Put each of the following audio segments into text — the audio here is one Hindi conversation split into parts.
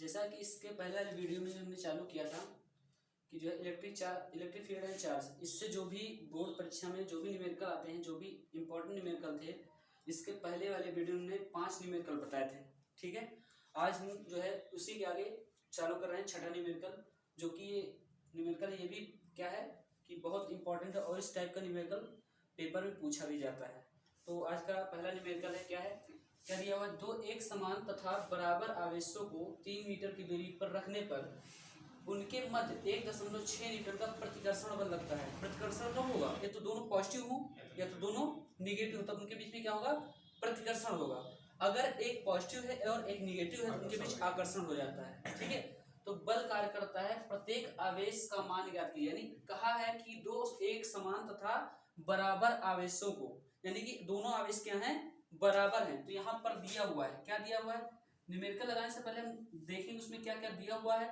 जैसा कि इसके पहले वाले वीडियो में हमने चालू किया था कि जो है इलेक्ट्रिक फील्ड एंड चार्ज, इससे जो भी बोर्ड परीक्षा में जो भी न्यूमेरिकल आते हैं, जो भी इंपॉर्टेंट न्यूमेरिकल थे, इसके पहले वाले वीडियो में 5 न्यूमेरिकल बताए थे। ठीक है, आज हम जो है उसी के आगे चालू कर रहे हैं छठा न्यूमेरिकल, जो कि ये न्यूमेरिकल ये भी क्या है कि बहुत इंपॉर्टेंट है और इस टाइप का न्यूमेरिकल पेपर में पूछा भी जाता है। तो आज का पहला न्यूमेरिकल है, क्या है, क्या दिया हुआ है, दो एक समान तथा बराबर आवेशों को 3 मीटर की दूरी पर रखने पर उनके मध्य 1.6 न्यूटन का प्रतिकर्षण बल लगता है। प्रतिकर्षण कब होगा, या तो दोनों पॉजिटिव हो या तो दोनों निगेटिव, तब उनके बीच में क्या होगा, प्रतिकर्षण होगा। अगर एक पॉजिटिव है और एक निगेटिव है तो उनके बीच आकर्षण हो जाता है। ठीक है, तो बल कार्य करता है, प्रत्येक आवेश का मान ज्ञात कीजिए। यानी कहा है कि दो एक समान तथा बराबर आवेशों को, यानी कि दोनों आवेश क्या हैं, बराबर हैं। तो यहाँ पर दिया हुआ है, क्या दिया हुआ है, न्यूमेरिकल लगाने से पहले हम देखेंगे उसमें क्या क्या दिया हुआ है,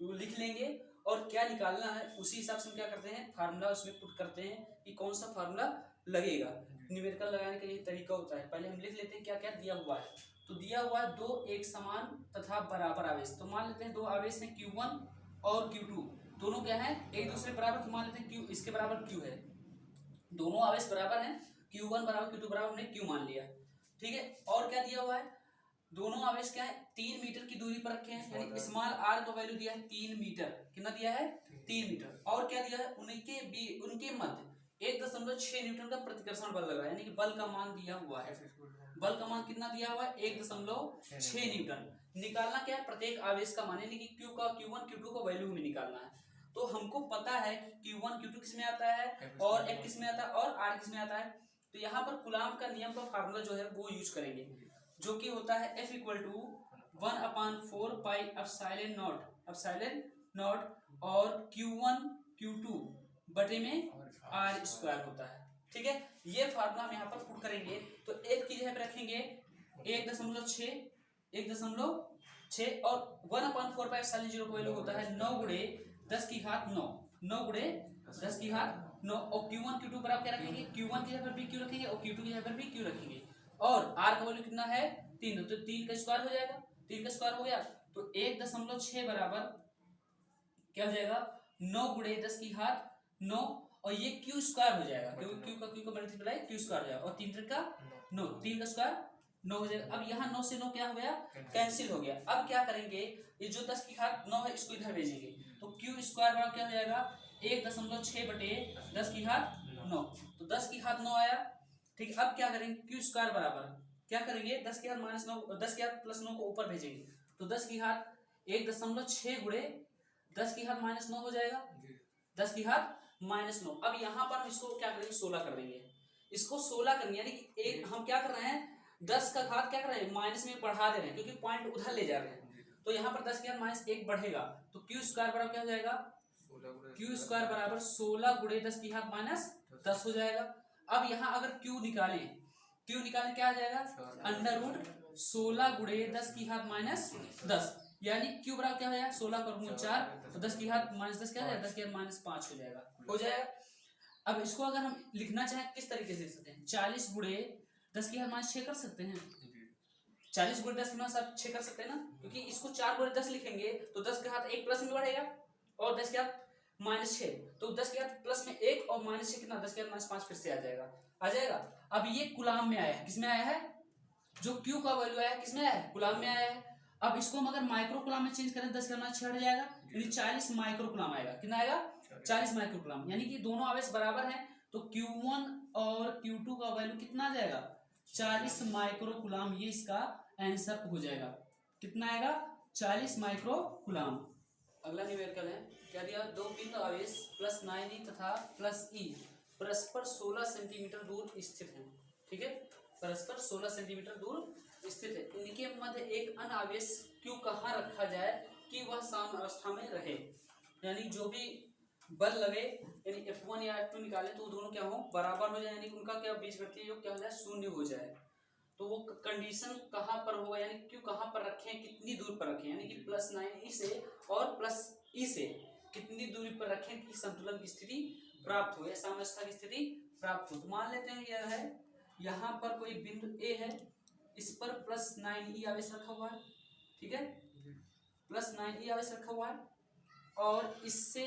वो लिख लेंगे और क्या निकालना है उसी हिसाब से हम क्या करते हैं, फार्मूला उसमें पुट करते हैं कि कौन सा फार्मूला लगेगा। न्यूमेरिकल लगाने का ये तरीका होता है। पहले हम लिख लेते हैं क्या क्या दिया हुआ है। तो दिया हुआ है दो एक समान तथा बराबर आवेश। तो मान लेते हैं दो आवेश हैं Q1 और Q2, दोनों क्या है, एक दूसरे बराबर। तो मान लेते हैं Q इसके बराबर Q है, दोनों आवेश बराबर हैं, Q1 बराबर Q2 बराबर, हमने Q मान लिया। ठीक है, और क्या दिया हुआ है, दोनों आवेश क्या है, 3 मीटर की दूरी पर रखे हैं, यानी स्मॉल r का वैल्यू दिया है 3 मीटर। कितना दिया है, 3 मीटर। और क्या दिया है, उनके मध्य 1.6 न्यूटन का प्रतिकर्षण बल लगा है, यानी कि बल का मान दिया हुआ है। बल का मान कितना दिया हुआ है, 1.6 न्यूटन। निकालना क्या है, प्रत्येक आवेश का मान, यानी कि Q1 Q2 का वैल्यू हमें निकालना है। तो हमको पता है कि Q1 Q2 किस में आता है और F किस में आता है और R किस में आता है। तो यहाँ पर कूलाम का नियम का फार्मूला जो है वो यूज करेंगे, जो कि होता है F = 1/4 पाई एप्सिलॉन नॉट और Q1 Q2 बटे में R² होता है। ठीक है, ये फार्मूला हम यहाँ पर पुट करेंगे। तो एक की जगह पे रखेंगे 1.6 और 1/4 पाई एप्सिलॉन 0 का वैल्यू होता है 9 × 10⁹ 9 × 10⁹ और Q1 Q2 बराबर क्या रखेंगे, Q1 की जगह पर भी Q रखेंगे और Q2 की जगह पर भी Q रखेंगे। और R का वैल्यू कितना है, 3, तो 3 का स्क्वायर हो जाएगा, 3 का स्क्वायर हो गया तो 1.6 बराबर क्या हो जाएगा, 9 × 10⁹ और ये Q² हो जाएगा, क्योंकि Q का मल्टीप्लाई Q² हो जाएगा और 3 का 9, 3 का स्क्वायर 9 हो जाएगा। अब यहाँ 9 से 9 क्या हो गया, कैंसिल हो गया। अब क्या करेंगे, ये जो 10⁹ है इसको इधर भेजेंगे, तो Q² बराबर क्या हो जाएगा, 1.6 बटे 10⁹ तो 10⁹ आया। ठीक, अब क्या करेंगे, Q² बराबर क्या करेंगे, 10⁻⁻9 10⁻+9 को ऊपर भेजेंगे, तो 10⁻1.6 × 10⁻⁻9 हो जाएगा, 10⁻⁻9। अब यहाँ पर हम इसको क्या करेंगे, 16 कर देंगे, इसको 16 करेंगे, यानी कि एक हम क्या कर रहे हैं, 10 का घात क्या कर रहे हैं, माइनस में बढ़ा दे रहे हैं, क्योंकि पॉइंट उधर ले जा रहे हैं। तो यहाँ पर 10⁻1 बढ़ेगा, तो Q² बराबर क्या हो जाएगा, Q² बराबर 16 × 10⁻10 हो जाएगा। अब यहाँ अगर Q निकालें क्या आ जाएगा, √16 × 10⁻10, यानी Q बराबर क्या हो जाएगा, 16 × 4 तो 10⁻10 क्या हो जाएगा, 10⁻5 हो जाएगा। अब इसको अगर हम लिखना चाहें किस तरीके से लिख सकते हैं, 40 × 10⁻6 कर सकते हैं, 40 × 10⁻6 कर सकते हैं ना, क्योंकि इसको 4 × 10 लिखेंगे तो 10 का हाथ 1 प्लस में बढ़ेगा और 10 का -6, तो 10 के हाथ प्लस में 1 और -6 कितना, 10⁻5 फिर से आ जाएगा। अब ये कूलाम में आया है, किसमें आया है, जो Q का वैल्यू आया है किसमें आया है, कूलाम में आया है। अब इसको हम अगर माइक्रो कूलाम में चेंज करें 10⁻6 हट जाएगा, यानी 40 माइक्रो कूलाम आएगा। कितना आएगा, 40 माइक्रो कूलाम, यानी कि दोनों आवेश बराबर हैं, तो Q1 और Q2 का वैल्यू कितना आ जाएगा, 40 माइक्रो कूलाम। ये इसका आंसर हो जाएगा, कितना आएगा, 40 माइक्रो कूलाम। अगला न्यूमेरिकल है, क्या दिया, दो बिंदु आवेश +9e तथा +e परस्पर 16 सेंटीमीटर दूर स्थित है। ठीक है, परस्पर 16 सेंटीमीटर दूर स्थित है, इनके मध्य एक अन्य आवेश Q कहाँ रखा जाए कि वह साम्यावस्था में रहे। यानी जो भी बल लगे, यानी F1 या F2 निकाले तो दोनों क्या हो, बराबर हो जाए, यानी उनका क्या बीजगणितीय योग क्या हो जाए, 0 हो जाए। तो वो कंडीशन कहाँ पर होगा, यानी Q कहाँ पर रखें, कितनी दूर पर रखें, यानी कि +9e से और +e से कितनी दूरी पर रखें कि संतुलन की स्थिति प्राप्त हो या साम्यावस्था की स्थिति प्राप्त हो। तो मान लेते हैं यह है, यहाँ पर कोई बिंदु A है, इस पर +9e आवेश रखा हुआ है। ठीक है, +9e आवेश रखा हुआ है और इससे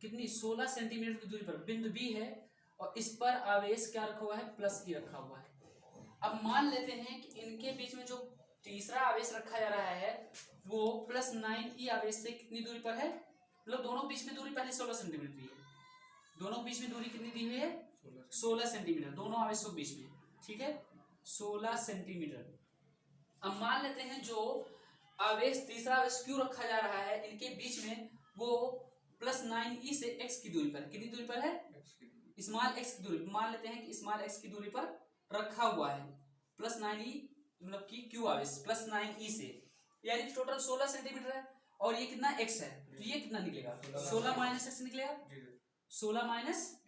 कितनी 16 सेंटीमीटर की दूरी पर बिंदु बी है और इस पर आवेश क्या रखा हुआ है +e रखा हुआ है। अब मान लेते हैं कि इनके बीच में जो तीसरा आवेश रखा जा रहा है वो +9e आवेश से कितनी दूरी पर है, मतलब दोनों बीच में दूरी पहले 16 सेंटीमीटर की है। दोनों बीच में दूरी कितनी दी हुई है 16 सेंटीमीटर दोनों आवेशों के बीच में, ठीक है 16 सेंटीमीटर। अब मान लेते हैं जो आवेश तीसरा आवेश क्यू रखा जा रहा है इनके बीच में वो +9e से x की दूरी पर, कितनी दूरी पर है स्मॉल x की दूरी, मान लेते हैं कि स्मॉल x की दूरी पर रखा हुआ है +9e मतलब कि क्यू आवेश +9e से, यानी टोटल 16 सेंटीमीटर है और ये कितना x है तो ये कितना निकलेगा 16 माइनस x निकलेगा, 16 माइनस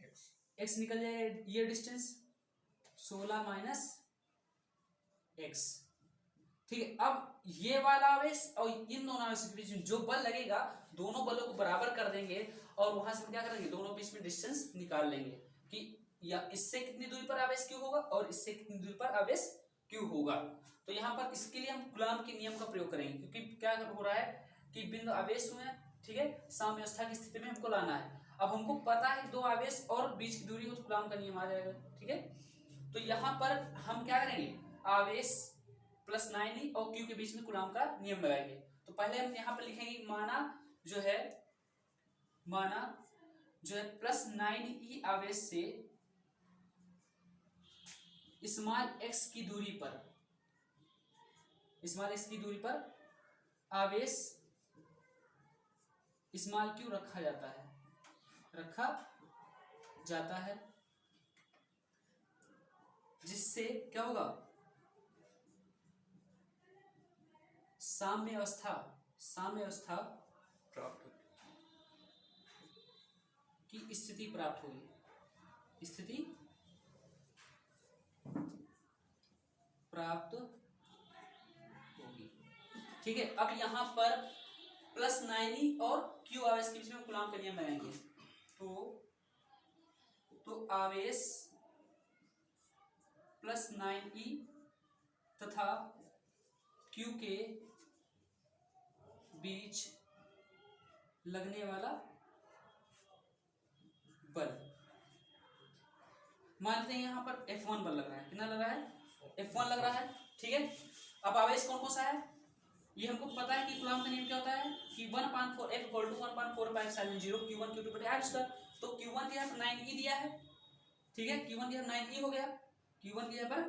x निकल जाएगा ये डिस्टेंस 16 माइनस x, ठीक है। अब ये वाला आवेश और इन दोनों आवेश के बीच में जो बल लगेगा दोनों बलों को बराबर कर देंगे और वहां से क्या करेंगे दोनों बीच में डिस्टेंस निकाल लेंगे कि या इससे कितनी दूरी पर आवेश क्यू होगा और इससे कितनी दूरी पर आवेश क्यू होगा। तो यहाँ पर इसके लिए हम कूलॉम के नियम का प्रयोग करेंगे क्योंकि क्या हो रहा है कि बिंदु आवेश हुए, ठीक है, साम्यावस्था की स्थिति में हमको लाना है। अब हमको पता है दो आवेश और बीच की दूरी हो तो कूलॉम का नियम आ जाएगा, ठीक है। तो यहाँ पर हम क्या करेंगे आवेश +9e और q के बीच में कूलॉम का नियम लगाएंगे। तो पहले हम यहाँ पर लिखेंगे माना जो है +9e आवेश से स्मॉल x की दूरी पर आवेश स्मॉल q रखा जाता है जिससे क्या होगा साम्यावस्था की स्थिति प्राप्त होगी, ठीक है। अब यहाँ पर +9e और q आवेश के बीच में कूलॉम का नियम लगाएंगे तो आवेश +9e तथा q के बीच लगने वाला बल, मानते हैं यहाँ पर F1 बल लग रहा है, कितना लग रहा है F1 लग रहा है, ठीक है। अब आवेश कौन कौन सा है ये हमको पता है कि कूलॉम का नियम क्या होता है कि 1/4 F = 1/4πε0 Q1 Q2 बटे r²। तो Q1 के यहाँ पर 9e दिया है, ठीक है, Q1 के यहाँ 9e हो गया, Q1 के यहाँ पर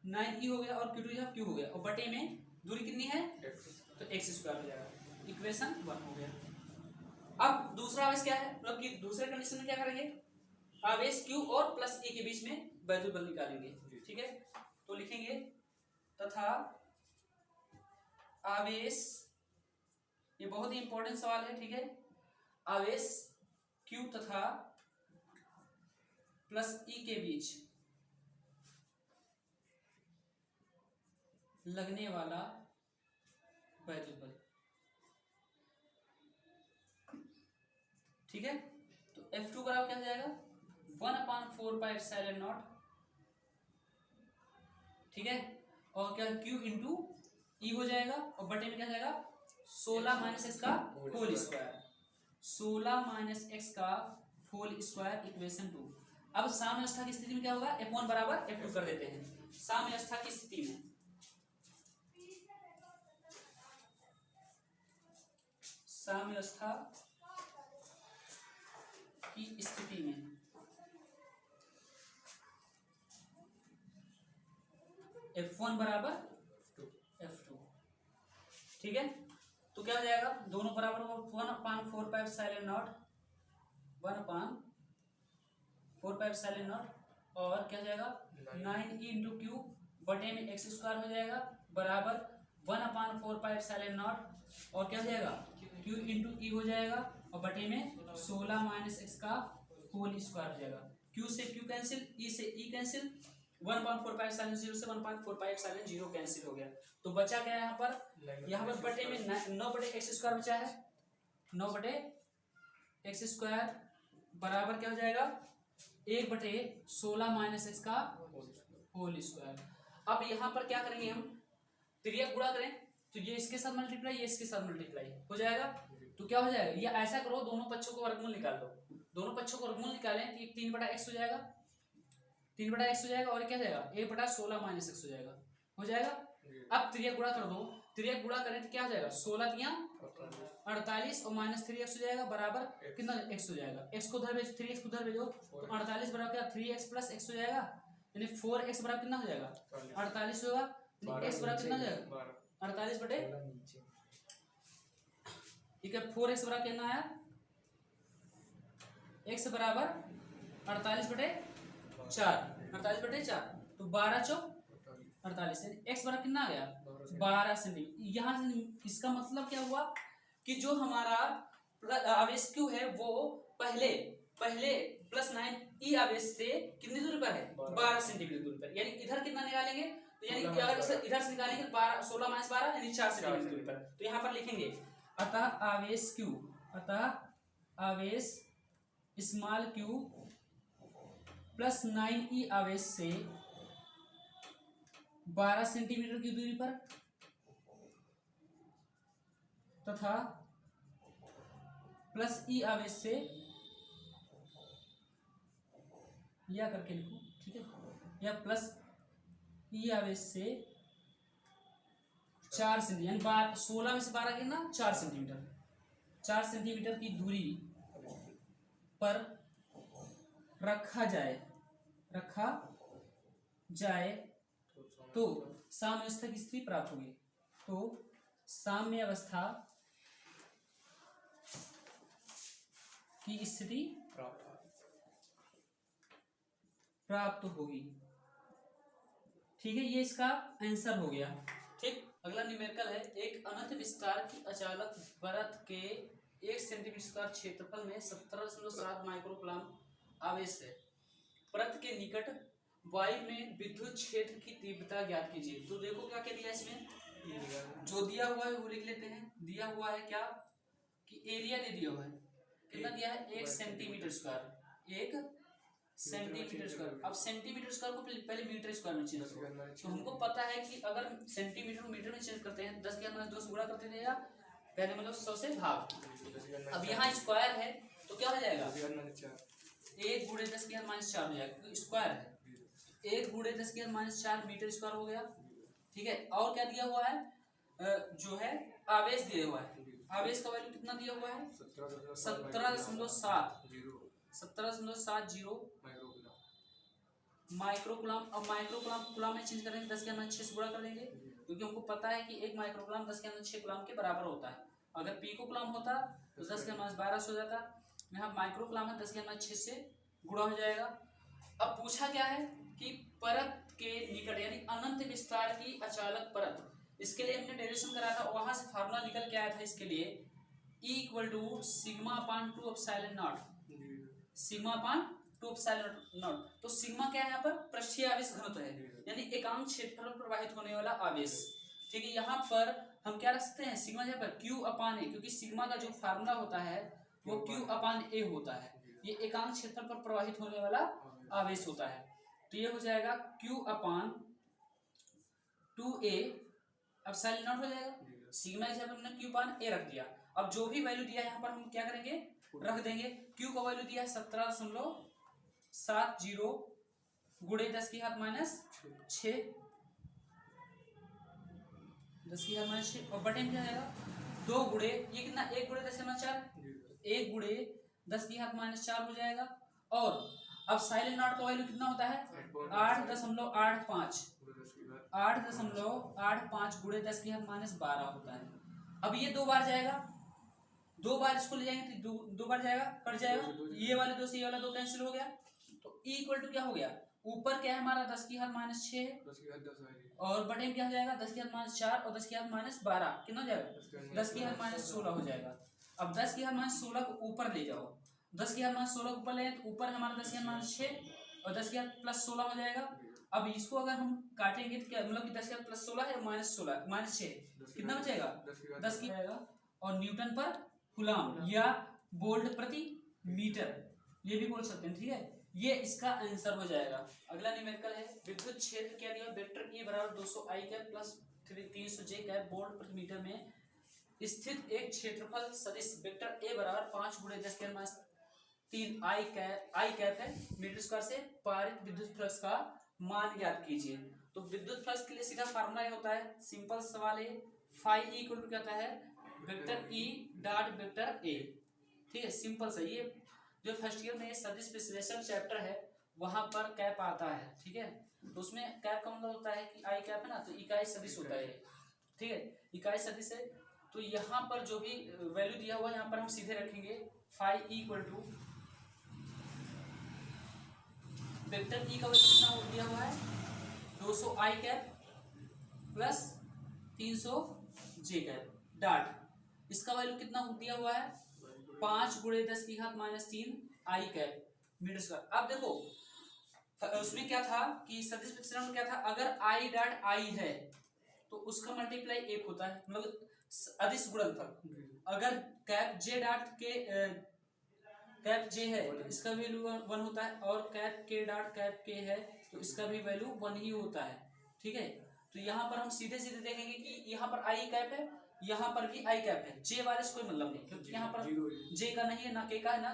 9e हो गया और Q2 यहाँ Q हो गया और बटे में दूरी कितनी है तो x² हो जाएगा, इक्वेशन 1 हो गया। अब दूसरा आवेश क्या है मतलब कि दूसरे कंडीशन में क्या करेंगे आवेश q और +e के बीच में वैद्युत बल निकालेंगे, ठीक है। तो लिखेंगे तथा आवेश, ये बहुत ही इंपॉर्टेंट सवाल है, ठीक है, आवेश q तथा +e के बीच लगने वाला वैद्युत बल, ठीक है। तो F2 बराबर क्या हो जाएगा 1/4πε0, ठीक है, और क्या Q इंटू E हो जाएगा और बटे में क्या हो जाएगा 16 - x का होल स्क्वायर, 16 - x का होल स्क्वायर इक्वेशन 2। अब साम्यावस्था की स्थिति में क्या होगा F1 बराबर F2 कर देते हैं। साम्यावस्था की स्थिति में F1 बराबर F2, ठीक है। तो क्या हो जाएगा दोनों बराबर हो 1/4πε0 और क्या हो जाएगा 9e इंटू क्यू बटे में x² हो जाएगा बराबर 1/4πε0 और क्या हो जाएगा q इंटू ई हो जाएगा और बटे में 16 - x का होल स्क्वायर हो जाएगा। q से q कैंसिल, e से e कैंसिल, 1/4πε0 से 1/4πε0 कैंसिल हो गया। तो बचा क्या यहाँ पर बटे में 9/x² बचा है, 9/x² बराबर क्या हो जाएगा 1/16 - x का होल स्क्वायर। अब यहाँ पर क्या करेंगे हम त्रिज्या गुणा करें तो ये इसके साथ मल्टीप्लाई, ये इसके साथ मल्टीप्लाई हो जाएगा। तो क्या हो जाएगा, ये ऐसा करो, दोनों पक्षों को वर्गमूल निकाल लो। दोनों पक्षों को वर्गमूल निकालें तो ये 3/x हो जाएगा, 3/x हो जाएगा, और क्या जाएगा 1/16 - x हो जाएगा, हो जाएगा। अब त्रियक गुणा कर दो, त्रियक गुणा करें तो क्या हो जाएगा, 16 तिया 48 और -3x हो जाएगा बराबर कितना x हो जाएगा। x को उधर भेजो, 3x को उधर भेजो, तो 48 बराबर क्या 3x + x हो जाएगा, यानी 4x बराबर कितना हो जाएगा 48 होगा। x बराबर कितना हो जाएगा 48 बटे ठीक है 4x बराबर कितना आया, x बराबर 48 बटे 4, 48 बटे 4, तो 12 चौक 48, x बराबर कितना आ गया 12 सेंटीमीटर। यहाँ से इसका मतलब क्या हुआ कि जो हमारा आवेश Q है वो पहले +9 E आवेश से कितनी दूरी पर है 12 सेंटीमीटर दूरी पर, यानी इधर कितना निकालेंगे, तो यानी अगर इधर से निकालेंगे 16 - 12 यानी 4 सेंटीमीटर दूरी पर। तो यहाँ पर लिखेंगे अतः आवेश Q, अतः आवेश q +9 E आवेश से 12 सेंटीमीटर की दूरी पर तथा +E आवेश से, या करके लिखो ठीक है, या +E आवेश से 4 सेंटीमीटर, यानी 16 में से 12 कितना 4 सेंटीमीटर, 4 सेंटीमीटर की दूरी पर रखा जाए तो साम्यावस्था की स्थिति प्राप्त होगी। तो साम्यावस्था की स्थिति प्राप्त होगी। ठीक है, ये इसका आंसर हो गया। ठीक, अगला न्यूमेरिकल है, एक अनंत विस्तार की अचालक परत के 1 सेंटीमीटर स्क्वायर क्षेत्रफल में 17.7 माइक्रोकूलम आवेश है। परत के निकट वायु में विद्युत क्षेत्र की तीव्रता ज्ञात कीजिए। तो देखो क्या क्या दिया इसमें, जो दिया हुआ है वो लिख लेते हैं। दिया हुआ है क्या कि एरिया दे दिया हुआ है, कितना दिया है 1 सेंटीमीटर स्क्वायर, 1 सेंटीमीटर स्क्वायर। अब सेंटीमीटर स्क्वायर को पहले मीटर स्क्वायर में चेंज करो। तो हमको पता है कि अगर सेंटीमीटर को मीटर में चेंज करते हैं 10⁻² से गुणा करते थे, या पहले मतलब 100 से भाग। अब यहाँ स्क्वायर है तो क्या हो जाएगा 1 × 10⁻⁴ हो जाएगा, स्क्वायर है 1 × 10⁻⁴ मीटर स्क्वायर हो गया। ठीक है, और क्या दिया हुआ है, जो है आवेश दिया हुआ है। आवेश का वैल्यू कितना दिया हुआ है 17.70 माइक्रोकूलम। अब माइक्रोकूलम कूलम में चेंज करेंगे 10⁻6 से गुणा कर देंगे, क्योंकि हमको पता है कि 1 माइक्रोकूलम 10⁻6 कूलम के बराबर होता है। अगर पिकोकूलम होता तो 10⁻12 हो जाता, यहाँ माइक्रोकूलम है 10⁻6 से गुणा हो जाएगा। अब पूछा क्या है कि परत के निकट यानी अनंत विस्तार की अचालक परत, इसके लिए हमने डेरिवेशन करा था, वहां से फार्मूला निकल के आया था इसके लिए E = σ/2 ε0, σ/2 ε0। तो सिग्मा क्या है यहाँ पर पृष्ठीय आवेश घनत्व है, यानी एकांक क्षेत्रफल पर प्रवाहित होने वाला आवेश। ठीक है, यहाँ पर हम क्या रख सकते हैं सिग्मा यहाँ पर Q/A, क्योंकि सिग्मा का जो फार्मूला होता है वो Q/A होता है। ये एकांक क्षेत्रफल पर प्रवाहित होने वाला आवेश होता है। तो ये हो जाएगा Q/2A ε0 हो जाएगा। सिग्मा के जगह हमने Q/A रख दिया। अब जो भी वैल्यू दिया है यहाँ पर हम क्या करेंगे रख देंगे। Q का वैल्यू दिया है 17.70 × 10⁻⁶ 10⁻⁶, और बटे में क्या जाएगा 2 गुणे ये कितना 1 × 10⁻⁴, 1 × 10⁻⁴ हो जाएगा। और अब साइलेंट नॉट का वैल्यू कितना होता है 8.85 × 10⁻12 होता है। अब ये 2 बार जाएगा, 2 बार इसको ले जाएंगे तो 2 बार जाएगा, कट जाएगा, ये वाले 2 से ये वाला 2 कैंसिल हो गया। तो E = क्या हो गया, ऊपर क्या है हमारा 10⁻6 है, और बटे में क्या हो जाएगा 10⁻⁴ और 10⁻12 कितना हो जाएगा 10⁻16 हो जाएगा। अब 10⁻16 को ऊपर ले जाओ, 10⁻16 को ऊपर ले तो ऊपर हमारा 10⁻6 और 10⁻+16 हो जाएगा। अब इसको अगर हम काटेंगे तो क्या मतलब कि 10⁻+16 है -6 कितना बचेगा 10 की जाएगा। और न्यूटन पर कूलम या वोल्ट प्रति मीटर ये भी बोल सकते हैं। ठीक है, ये इसका आंसर हो जाएगा। अगला न्यूमेरिकल है विद्युत क्षेत्र क्या दिया vector E = 200 I 300 J cap bolt प्रति मीटर में स्थित एक क्षेत्रफल सदिश वेक्टर ए बराबर 5 गुणे 10⁻³ आई कैप है मीटर स्क्वायर से पारित विद्युत फ्लक्स का मान ज्ञात कीजिए। तो विद्युत फ्लक्स के लिए सीधा फार्मूला ये होता है, सिंपल सवाल है, फाई ई इक्वल टू क्या होता है, vector E dot vector A. ठीक है, सिंपल सा। ये जो फर्स्ट ईयर में सदिश विश्लेषण चैप्टर है वहां पर कैप आता है। ठीक है, तो उसमें कैप का मतलब होता है कि आई कैप है ना, तो इकाई सदिश होता है। ठीक है, इकाई सदिश है। तो यहाँ पर जो भी वैल्यू दिया हुआ है यहाँ पर हम सीधे रखेंगे, phi E equal to vector E का वैल्यू कितना दिया हुआ है, 200 I cap plus 300 J cap dot इसका वैल्यू कितना दिया हुआ है, 5 गुणे 10⁻³ आई कैप मीटर स्क्वायर। अब देखो उसमें क्या था कि सदिश विश्लेषण में क्या था, अगर आई डॉट आई है तो उसका मल्टीप्लाई 1 होता है, मतलब अदिश गुणनफल। अगर कैप जे डॉट के कैप जे है इसका वैल्यू 1 होता है, और कैप के डॉट कैप के है तो इसका भी वैल्यू 1 ही होता है। ठीक है, तो यहाँ पर हम सीधे सीधे देखेंगे कि यहाँ पर आई कैप है, यहाँ पर भी आई कैप है, जे वाले से कोई मतलब नहीं, क्योंकि यहाँ पर जे का नहीं है ना के का है ना,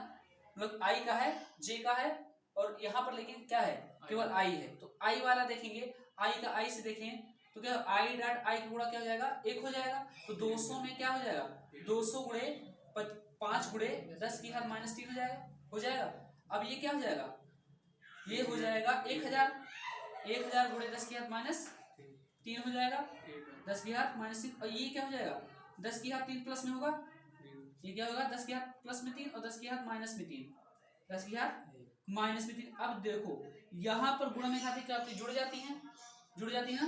मतलब आई का है जे का है, और यहाँ पर लेकिन क्या है, केवल आई है। तो आई वाला देखेंगे, आई का आई से देखें तो क्या आई डॉट आई का गुणा क्या हो जाएगा, 1 हो जाएगा। तो 200 में क्या हो जाएगा, 200 गुणे 5 गुणे 10⁻³ हो जाएगा। अब ये क्या हो जाएगा, ये हो जाएगा 1000 गुणे 10⁻³ हो जाएगा, 10⁻³ और ये क्या हो जाएगा, 10⁻³ प्लस में होगा, ये क्या होगा 10⁻³ प्लस में 3 और 10⁻³ 10⁻³ अब देखो यहाँ पर गुणा में खाते क्या होती है, जुड़ जाती है ना।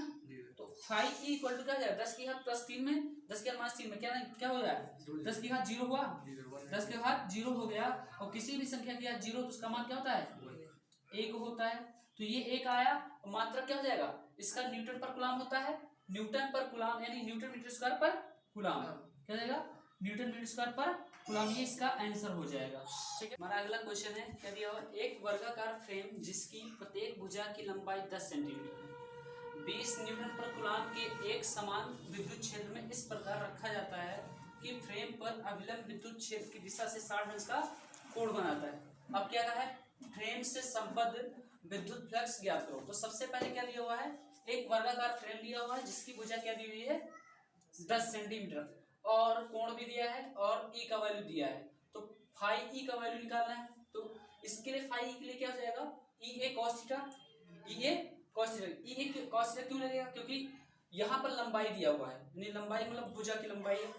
तो फाई ई इक्वल टू क्या हो जाएगा, 10⁻³ प्लस 3 में 10⁻³ में क्या हो जाएगा, 10⁻0 हुआ, 10⁻0 हो गया। और किसी भी संख्या के यहाँ 0 तो उसका मान क्या होता है, 1 होता है। तो ये 1 आया, मात्रक क्या हो जाएगा, इसका न्यूटन पर कूलम होता है, न्यूटन पर कूलम यानी न्यूटन मीटर स्क्वायर पर कूलम, क्या हो जाएगा, न्यूटन मीटर स्क्वायर पर कूलम, ये इसका आंसर हो जाएगा। ठीक है, हमारा अगला क्वेश्चन है, क्या दिया हुआ, एक वर्गाकार फ्रेम जिसकी प्रत्येक भुजा की लंबाई 10 सेंटीमीटर 20 न्यूटन पर कूलम के एक समान विद्युत क्षेत्र में इस प्रकार रखा जाता है कि फ्रेम पर अभिलंब विद्युत क्षेत्र की दिशा से 60 अंश का कोण बनाता है। अब क्या कहा है, फ्रेम से संबद्ध विद्युत फ्लक्स ज्ञात करो। तो सबसे पहले क्या दिया हुआ है, एक वर्गाकार फ्रेम दिया हुआ है जिसकी भुजा क्या दी हुई है, 10 सेंटीमीटर, और कोण भी दिया है और ई का वैल्यू दिया है। तो फाई ई का वैल्यू निकालना है, तो इसके लिए फाई ई के लिए क्या हो जाएगा, ई ए कॉस थीटा, ई ए कॉस थीटा। ई ए कॉस थीटा क्यों लगेगा, क्योंकि यहाँ पर लंबाई दिया हुआ है, यानी लंबाई मतलब भुजा की लंबाई है,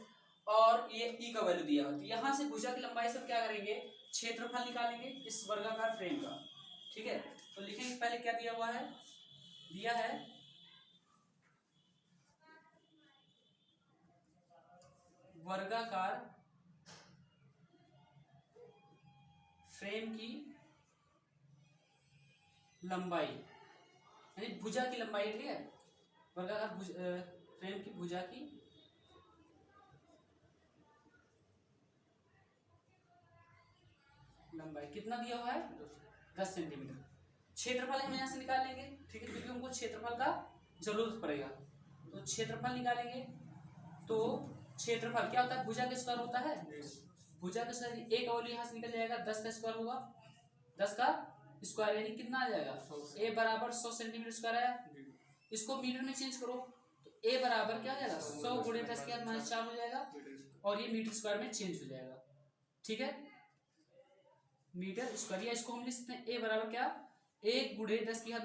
और ये ई का वैल्यू दिया हुआ है। तो यहाँ से भुजा की लंबाई से क्या करेंगे, क्षेत्रफल निकालेंगे इस वर्गाकार फ्रेम का। ठीक है, तो लिखेंगे पहले क्या दिया हुआ है, दिया है वर्गाकार फ्रेम की लंबाई यानी भुजा की लंबाई, ठीक है, वर्गाकार फ्रेम की भुजा की लंबाई कितना दिया हुआ है, 10 सेंटीमीटर। क्षेत्रफल हम यहाँ से निकाल लेंगे, ठीक है, क्योंकि हमको क्षेत्रफल का जरूरत पड़ेगा। तो क्षेत्रफल निकालेंगे, तो क्षेत्रफल क्या होता है, भुजा का स्क्वायर होता है, भुजा का स्क्वायर, एक वैल्यू यहाँ से निकल जाएगा, 10 का स्क्वायर होगा, 10 का स्क्वायर यानी कितना आ जाएगा, ए बराबर 100 सेंटीमीटर स्क्वायर आया। इसको मीटर में चेंज करो तो ए बराबर क्या हो जाएगा, 100 गुणे 10⁻⁴ हो जाएगा, और ये मीटर स्क्वायर में चेंज हो जाएगा। ठीक है, मीटर स्क्वायर, या इसको हम लिख सकते हैं ए बराबर क्या, 1 गुणे 10⁻²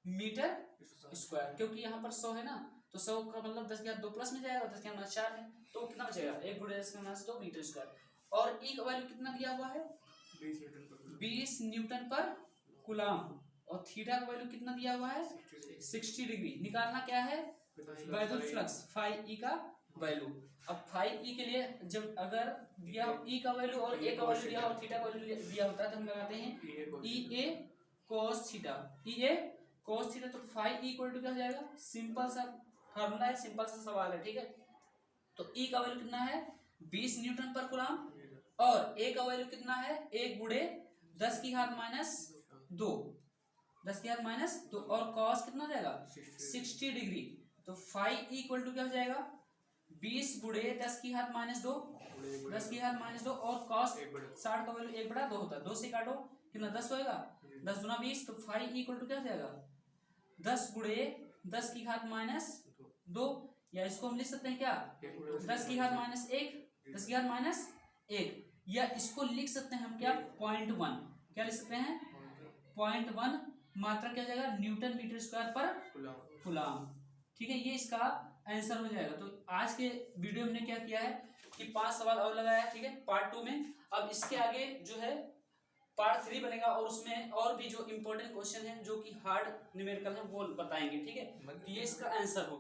मीटर स्क्वायर, क्योंकि यहाँ पर 100 है ना, तो 100 का मतलब 10⁻² प्लस में जाएगा, 10⁻⁴ है, तो कितना बचेगा, 1 गुणे 10⁻² मीटर स्क्वायर। और ई का वैल्यू कितना दिया हुआ है, 20 न्यूटन पर कूलम, और थीटा का वैल्यू कितना दिया हुआ है, 60 डिग्री। निकालना क्या है, विद्युत फ्लक्स, फाई ई का वैल्यू। अब फाई ई के लिए जब अगर दिया ई का वैल्यू और ए का वैल्यू दिया और थीटा का वैल्यू दिया होता है तो हम लगाते हैं ई ए कॉस थीटा, ई ए कॉस थीटा। तो फाई ई इक्वल टू क्या हो जाएगा, सिंपल सा फार्मूला है, सिंपल सा सवाल है। ठीक है, तो ई का वैल्यू कितना है, 20 न्यूटन पर कूलम, और ए का वैल्यू कितना है, 1 गुणे 10⁻², 10⁻², और कॉस कितना हो जाएगा, 60 डिग्री। तो फाइव इक्वल टू क्या हो जाएगा 20 गुणे 10 की घात -2, 10 की घात -2 और cos 60 का वैल्यू 1/2 होता है। 2 से काटो कितना 10 होएगा, 10 दूना 20। तो फाइव इक्वल टू क्या हो जाएगा 10 गुणे 10 की घात -2, या इसको हम लिख सकते हैं क्या 10 की घात -1, 10 की घात -1, या इसको लिख सकते हैं हम क्या 0.1, क्या लिख सकते हैं 0.1 मात्रा क्या जाएगा न्यूटन मीटर स्क्वायर पर कूलम। ठीक है, ये इसका आंसर हो जाएगा। तो आज के वीडियो में क्या किया है कि 5 सवाल और लगाया है। ठीक है, पार्ट 2 में। अब इसके आगे जो है पार्ट 3 बनेगा और उसमें और भी जो इम्पोर्टेंट क्वेश्चन है जो कि हार्ड न्यूमेरिकल है वो बताएंगे। ठीक है, तो ये इसका आंसर होगा।